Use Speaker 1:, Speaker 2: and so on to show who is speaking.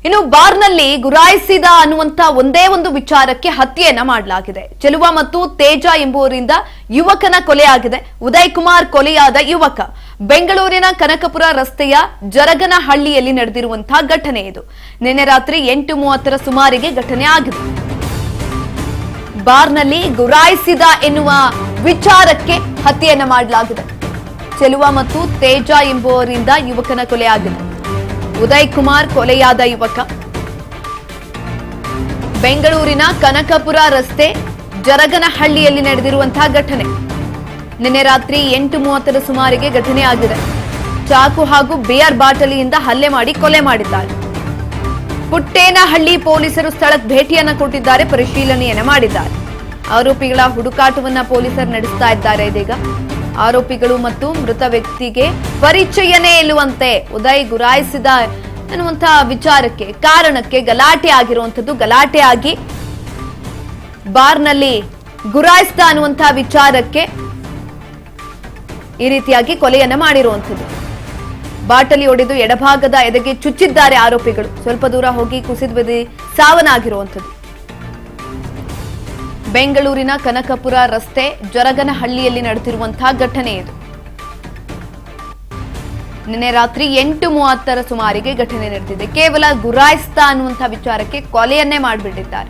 Speaker 1: ಇನ್ನು ಬಾರ್ನಲ್ಲಿ ಗುರಾಯಿಸಿದ ಅನ್ನುವಂತ ಒಂದೇ ಒಂದು ವಿಚಾರಕ್ಕೆ ಹತ್ಯೆಯನ್ನ ಮಾಡಲಾಗಿದೆ. ಚೆಲುವ ಮತ್ತು ತೇಜ ಎಂಬುವರಿಂದ ಯುವಕನ ಕೊಲೆಯಾಗಿದೆ. ಉದಯ್ ಕುಮಾರ್ ಕೊಲೆಯಾದ ಯುವಕ ಬೆಂಗಳೂರಿನ ಕನಕಪುರ ರಸ್ತೆಯ ಜರಗನಹಳ್ಳಿಯಲ್ಲಿ ನಡೆದಿರುವಂತಹ ಘಟನೆ ಇದು. ನಿನ್ನೆ ರಾತ್ರಿ 8:30 ಸುಮಾರಿಗೆ ಘಟನೆ ಆಗಿದೆ. ಬಾರ್ನಲ್ಲಿ ಗುರಾಯಿಸಿದ ಎನ್ನುವ ವಿಚಾರಕ್ಕೆ ಹತ್ಯೆಯನ್ನ ಮಾಡಲಾಗಿದೆ. ಚೆಲುವ ಮತ್ತು ತೇಜ ಎಂಬುವರಿಂದ ಯುವಕನ ಕೊಲೆಯಾಗಿದೆ. ಉದಯ್ ಕುಮಾರ್ ಕೊಲೆಯಾದ ಯುವಕ ಬೆಂಗಳೂರಿನ ಕನಕಪುರ ರಸ್ತೆ ಜರಗನಹಳ್ಳಿಯಲ್ಲಿ ನಡೆದಿರುವಂತಹ ಘಟನೆ. ನಿನ್ನೆ ರಾತ್ರಿ 8:30 ಸುಮಾರಿಗೆ ಘಟನೆ ಆಗಿದೆ. ಚಾಕು ಹಾಗೂ ಬಿಯರ್ ಬಾಟಲಿಯಿಂದ ಹಲ್ಲೆ ಮಾಡಿ ಕೊಲೆ ಮಾಡಿದ್ದಾರೆ. ಪುಟ್ಟೇನಹಳ್ಳಿ ಪೊಲೀಸರು ಸ್ಥಳಕ್ಕೆ ಭೇಟಿಯನ್ನ ಕೊಟ್ಟಿದ್ದಾರೆ, ಪರಿಶೀಲನೆಯನ್ನ ಮಾಡಿದ್ದಾರೆ. ಆರೋಪಿಗಳ ಹುಡುಕಾಟವನ್ನ ಪೊಲೀಸರು ನಡೆಸ್ತಾ ಇದ್ದಾರೆ. ಇದೀಗ ಆರೋಪಿಗಳು ಮತ್ತು ಮೃತ ವ್ಯಕ್ತಿಗೆ ಪರಿಚಯನೇ ಇಲ್ಲವಂತೆ. ಉದಯ್ ಗುರಾಯಿಸಿದ ಎನ್ನುವಂತಹ ವಿಚಾರಕ್ಕೆ ಕಾರಣಕ್ಕೆ ಗಲಾಟೆ ಆಗಿರುವಂತದ್ದು. ಗಲಾಟೆ ಆಗಿ ಬಾರ್ನಲ್ಲಿ ಗುರಾಯಿಸಿದ ಅನ್ನುವಂತಹ ವಿಚಾರಕ್ಕೆ ಈ ರೀತಿಯಾಗಿ ಕೊಲೆಯನ್ನ ಮಾಡಿರುವಂತದ್ದು. ಬಾಟಲಿ ಒಡೆದು ಎಡಭಾಗದ ಎದೆಗೆ ಚುಚ್ಚಿದ್ದಾರೆ ಆರೋಪಿಗಳು. ಸ್ವಲ್ಪ ದೂರ ಹೋಗಿ ಕುಸಿದು ಬಿದ್ದು ಸಾವನ್ನಾಗಿರುವಂತದ್ದು. ಬೆಂಗಳೂರಿನ ಕನಕಪುರ ರಸ್ತೆ ಜರಗನಹಳ್ಳಿಯಲ್ಲಿ ನಡೆದಿರುವಂತಹ ಘಟನೆ ಇದು. ನಿನ್ನೆ ರಾತ್ರಿ 8:30 ಸುಮಾರಿಗೆ ಘಟನೆ ನಡೆದಿದೆ. ಕೇವಲ ಗುರಾಯಿಸ್ತಾ ಅನ್ನುವಂತಹ ವಿಚಾರಕ್ಕೆ ಕೊಲೆಯನ್ನೇ ಮಾಡಿಬಿಟ್ಟಿದ್ದಾರೆ.